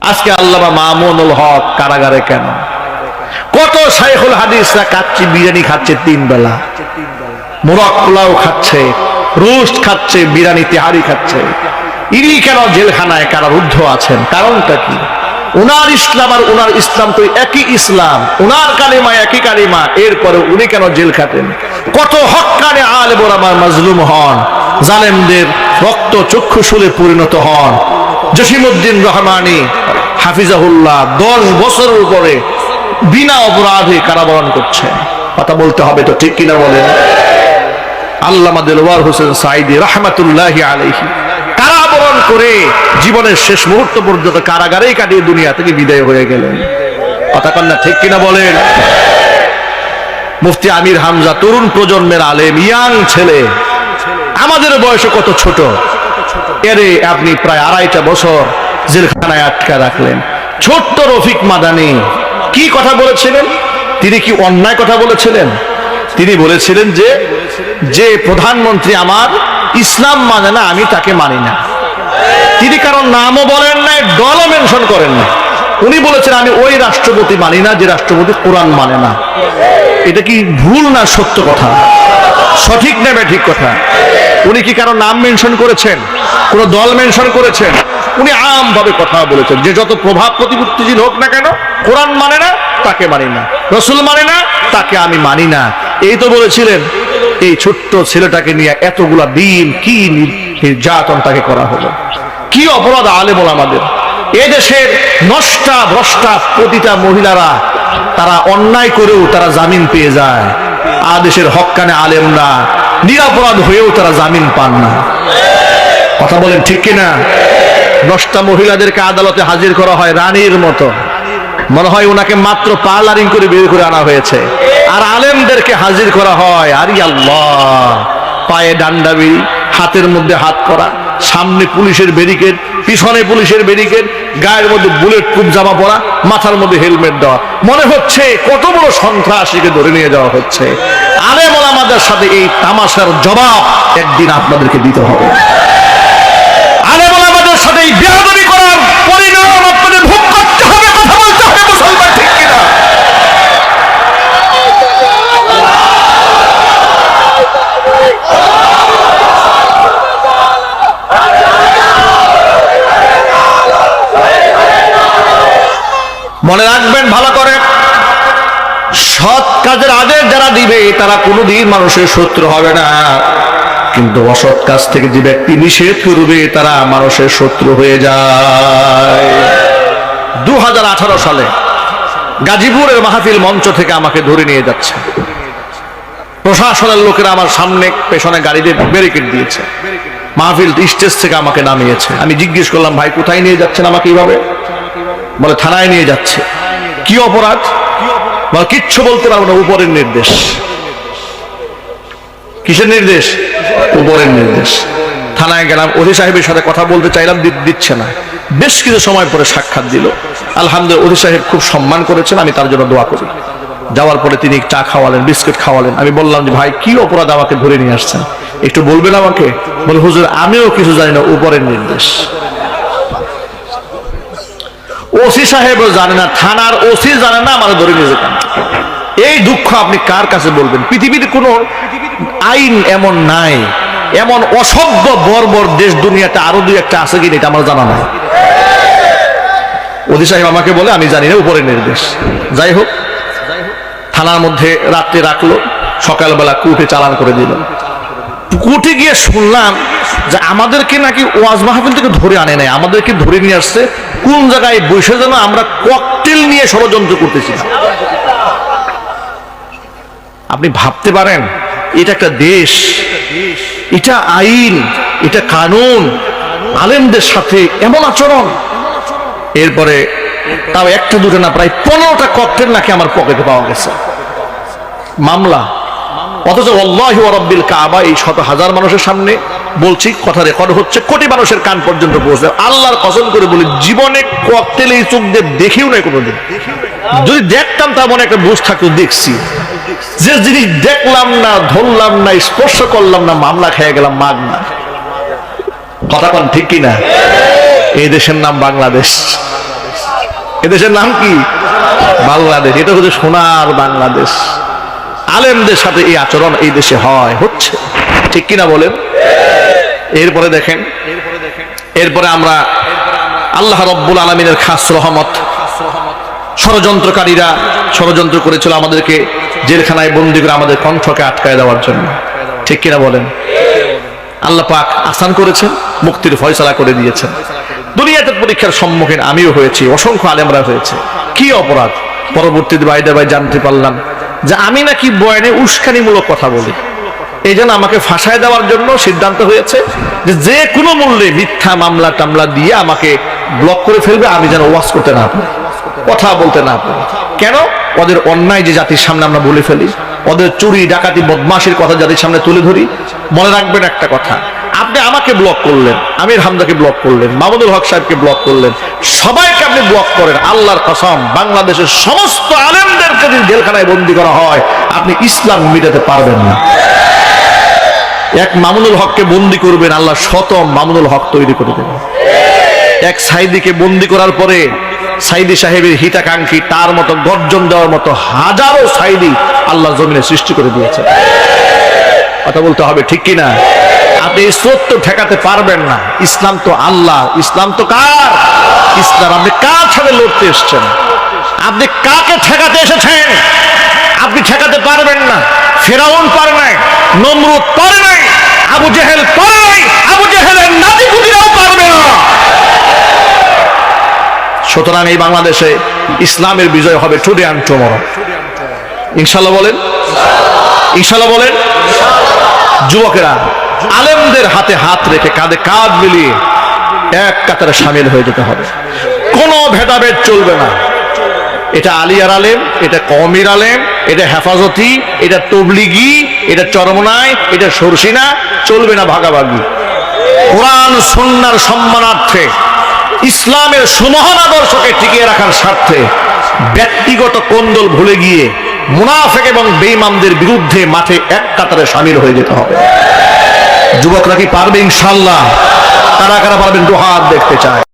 আজকে আল্লামা মামুনুল হক কারাগারে কেন? কত শাইখুল হাদিসরা কাচ্চি বিরিয়ানি খাচ্ছে 3 বেলা, মোরগ পোলাও খাচ্ছে, রোস্ট খাচ্ছে, বিরিয়ানি তেহারি খাচ্ছে। ইনি কেন জেলখানায় কারারুদ্ধ আছেন? কারণটা কি? উনার ইসলাম আর উনার ইসলাম তো একই ইসলাম, উনার কালিমা একই কালিমা, এরপরে উনি কেন জেল খাটেন? কত হক্কানে আলেম ওলামা মাজলুম হন, জালেমদের রক্ত চক্ষুশূলে পরিণত হন। জসিমউদ্দিন রহমানী হাফিজাহুল্লাহ 10 বছরের উপরে বিনা অপরাধে কারাবরণ করছে। কথা বলতে হবে তো, ঠিক কিনা বলেন? আল্লামা দেলওয়ার হোসেন সাঈদী রাহমাতুল্লাহি আলাইহি কারাবরণ করে জীবনের শেষ মুহূর্ত পর্যন্ত কারাগারেই কাটিয়ে দুনিয়া থেকে বিদায় হয়ে গেলেন। কথা কন্যা ঠিক কিনা বলেন? মুফতি আমির হামজা তরুণ প্রজন্মের আলেম, ইয়াং ছেলে, আমাদের বয়সে কত ছোট, এরে আপনি প্রায় 2.5 বছর জেলখানায় আটকা রাখলেন। ছোট্ট রফিক মাদানী কি কথা বলেছিলেন? তিনি কি অন্যায় কথা বলেছিলেন? তিনি বলেছিলেন যে যে প্রধানমন্ত্রী আমার ইসলাম মানে না, আমি তাকে মানি না। তিনি কারণ নামও বলেন নাই, দলও মেনশন করেন না। উনি বলেছেন আমি ওই রাষ্ট্রপতি মানি না যে রাষ্ট্রপতি কোরআন মানে না। এটা কি ভুল না সত্য কথা? সঠিক নেবে ঠিক কথা? উনি কি কারো নাম মেনশন করেছেন? কোন দল মেনশন করেছেন? উনি আমভাবে কথা বলেছেন যে যত প্রভাব প্রতিপত্তিশীল হোক না কেন, কোরআন মানে না তাকে মানি না, রসুল মানে না তাকে আমি মানি না। এই তো বলেছিলেন। এই ছোট্ট ছেলেটাকে নিয়ে এতগুলা দিন কি নির্যাতন তাকে করা হলো, কি অপরাধ আলেম ওলামাদের। এদেশের নষ্টা ভ্রষ্টা প্রতিটা মহিলারা তারা অন্যায় করেও তারা জামিন পেয়ে যায়, আর দেশের হক্কানে আলেমরা নিরপরাধ হয়েও তারা জামিন পান না। কথা বলেন ঠিক কিনা? নষ্টা মহিলাদেরকে আদালতে হাজির করা হয় রানীর মতো, মনে হয় ওনাকে মাত্র পার্লারিং করে বের করে আনা হয়েছে। আর আলেমদেরকে হাজির করা হয়, আরে আল্লাহ, পায়ে ডান্ডাবি, হাতের মধ্যে হাত করা, সামনে পুলিশের ব্যারিকেড, পিছনে পুলিশের ব্যারিকেড, গায়ের মধ্যে বুলেট প্রুফ জামা পরা, মাথার মধ্যে হেলমেট দেওয়া। মনে হচ্ছে কত বড় সন্ত্রাসীকে ধরে নিয়ে যাওয়া হচ্ছে। আলেম ওলামাদের সাথে এই তামাশার জবাব একদিন আপনাদেরকে দিতে হবে। আলেম ওলামাদের সাথে এই বেয়াদবি করার পরিণাম আপনাদের ভোগ করতে হবে। কথা বলতে হবে মুসলমান, ঠিক কিনা? মনে রাখবেন ভালো করে, সৎ কাজের আদেশ যারা দিবে তারা কোনোদিন মানুষের শত্রু হবে না, কিন্তু অসৎ কাজ থেকে যে ব্যক্তি নিষেধ করবে তারা মানুষের শত্রু হয়ে যায়। 2018 সালে গাজীপুরের মাহফিল মঞ্চ থেকে আমাকে ধরে নিয়ে যাচ্ছে প্রশাসনের লোকেরা। আমার সামনে পেছনে গাড়িতে ব্যারিকেড দিয়েছে, মাহফিল স্টেজ থেকে আমাকে নামিয়েছে। আমি জিজ্ঞেস করলাম, ভাই কোথায় নিয়ে যাচ্ছেন আমাকে এইভাবে? বলে থানায় নিয়ে যাচ্ছে। কি অপরাধ? বলে কিচ্ছু বলতে পারবো না, উপরের নির্দেশ। কিসের নির্দেশ? উপরের নির্দেশ। থানায় গেলাম, ওসি সাহেবের সাথে কথা বলতে চাইলাম, দিচ্ছে না। বেশ কিছু সময় পরে সাক্ষাৎ দিল। আলহামদুলিল্লাহ, ওসি সাহেব খুব সম্মান করেছেন, আমি তার জন্য দোয়া করি। যাওয়ার পরে তিনি চা খাওয়ালেন, বিস্কুট খাওয়ালেন। আমি বললাম যে ভাই কি অপরাধ আমাকে ধরে নিয়ে আসছেন, একটু বলবেন আমাকে? বলে হুজুর আমিও কিছু জানি না, উপরের নির্দেশ। ওসি সাহেবও জানে না, থানার ওসি জানে না, আমাদের ধরে নিয়ে যেতেন। এই দুঃখ আপনি কার কাছে বলবেন? পৃথিবীর কোন আইন এমন নাই, এমন অসভ্য বর্বর দেশ দুনিয়াতে আরো 2-1টা আছে কিনা এটা আমার জানা নাই। ওসি সাহেব আমাকে বলে আমি জানি না, উপরের নির্দেশ। যাই হোক, থানার মধ্যে রাত্রে রাখলো, সকালবেলা কোর্টে চালান করে দিল। কোর্টে গিয়ে শুনলাম যে আমাদেরকে নাকি ওয়াজ মাহফিল থেকে ধরে আনে নাই, আমাদেরকে ধরে নিয়ে আসছে কোন জায়গায় বসে যেন আমরা ককটেল নিয়ে ষড়যন্ত্র করতেছি। আপনি ভাবতে পারেন এটা একটা দেশ, এটা আইন, এটা কানুন, আলেমদের সাথে এমন আচরণ। এরপরে তাও 1টা 2টা না, প্রায় 15টা ককটেল নাকি আমার পকেটে পাওয়া গেছে। মামলা, অথচ আল্লাহু রাব্বিল কাবা এই 100,000 মানুষের সামনে বলছি, কথা রেকর্ড হচ্ছে, কোটি মানুষের কান পর্যন্ত পৌঁছে। আল্লাহর কসম করে বলি, জীবনে ককটেল এই চোখ দিয়ে দেখিও নাই কোনোদিন। যদি দেখতাম তার মনে একটা বুঝ থাকতো, দেখছি। যে জিনিস দেখলাম না, ধরলাম না, স্পর্শ করলাম না, মামলা খেয়ে গেলাম মাগনা। কথা কোন ঠিক কিনা? এই দেশের নাম বাংলাদেশ। এদেশের নাম কি? বাংলাদেশ। এটা হচ্ছে সোনার বাংলাদেশ। আলেমদের সাথে এই আচরণ এই দেশে হচ্ছে, ঠিক কিনা বলেন? এরপরে দেখেন, এরপরে আমরা আল্লাহ রব্বুল আলামিনের খাস রহমত, ষড়যন্ত্রকারীরা ষড়যন্ত্র করেছিল আমাদেরকে জেলখানায় বন্দী করে আমাদের কণ্ঠকে আটকায় দেওয়ার জন্য, ঠিক কিনা বলেন? আল্লাহ পাক আসান করেছেন, মুক্তির ফয়সালা করে দিয়েছেন। দুনিয়াতে পরীক্ষার সম্মুখীন আমিও হয়েছি, অসংখ্য আলেমরা হয়েছে। কি অপরাধ? পরবর্তীতে বাইদা বাই জানতে পারলাম যে আমি নাকি বয়ানে উস্কানিমূলক কথা বলি, এই জন্য আমাকে ফাঁসায় দেওয়ার জন্য সিদ্ধান্ত হয়েছে যে যে কোনো মূল্যে মিথ্যা মামলা টামলা দিয়ে আমাকে ব্লক করে ফেলবে, আমি যেন ওয়াজ করতে না পারি, কথা বলতে না পারি। কেন? ওদের অন্যায় যে জাতির সামনে আমরা বলে ফেলি, ওদের চুরি ডাকাতি বদমাশির কথা জাতির সামনে তুলে ধরি। মনে রাখবেন একটা কথা, আপনি আমাকে ব্লক করলেন, আমির হামজাকে ব্লক করলেন, মাহমুদুল হক সাহেবকে ব্লক করলেন, সবাইকে আপনি ব্লক করেন, আল্লাহর কসম বাংলাদেশের সমস্ত আলেমদেরকে যদি জেলখানায় বন্দী করা হয়, আপনি ইসলাম মিটাতে পারবেন না। এক মামুনুল হককে বন্দী করবেন, আল্লাহ শত মামুনুল হক তৈরি করে দেবেন। এক সাইদিকে বন্দী করার পরে সাইদি সাহেবের হিতাকাঙ্ক্ষী তার মতো গর্জন দেওয়ার মতো হাজারো সাইদি আল্লাহ জমিনে সৃষ্টি করে দিয়েছেন। কথা বলতে হবে, ঠিক কিনা? আপনি সত্য ঠেকাতে পারবেন না। ইসলাম তো আল্লাহ, ইসলাম তো কার? ইসলাম। আপনি কার সাথে লড়তে এসেছেন? আপনি কাকে ঠেকাতে এসেছেন? আপনি ঠেকাতে পারবেন না। ফেরাউন পারে নাই, নমরুদ পারে নাই, আবু জেহেল পারে নাই, আবু জেহেলের নাতিপুতিরাও পারবে না। সুতরাং এই বাংলাদেশে ইসলামের বিজয় হবে টুডে অ্যান্ড টুমরো, ইনশাআল্লাহ বলেন, ইনশাআল্লাহ বলেন। যুবকেরা আলেমদের হাতে হাত রেখে কাঁধে কাঁধ মিলিয়ে এক কাতারে শামিল হয়ে যেতে হবে। কোনো ভেদাভেদ চলবে না। এটা আলিয়ার আলেম, এটা কওমির আলেম, এটা হেফাজতি, এটা তবলিগি, এটা চরমনাই, এটা সরসিনা, চলবে না ভাগাভাগি। কোরআন সুন্নাহর সম্মানার্থে, ইসলামের সুমহান আদর্শকে টিকিয়ে রাখার স্বার্থে ব্যক্তিগত কোন্দল ভুলে গিয়ে মুনাফিক এবং বেঈমানদের বিরুদ্ধে মাঠে এক কাতারে শামিল হয়ে যেতে হবে। যুবকরা কি পারবে? ইনশাআল্লাহ। কারা কারা পারবেন? দু হাত দেখতে চায়।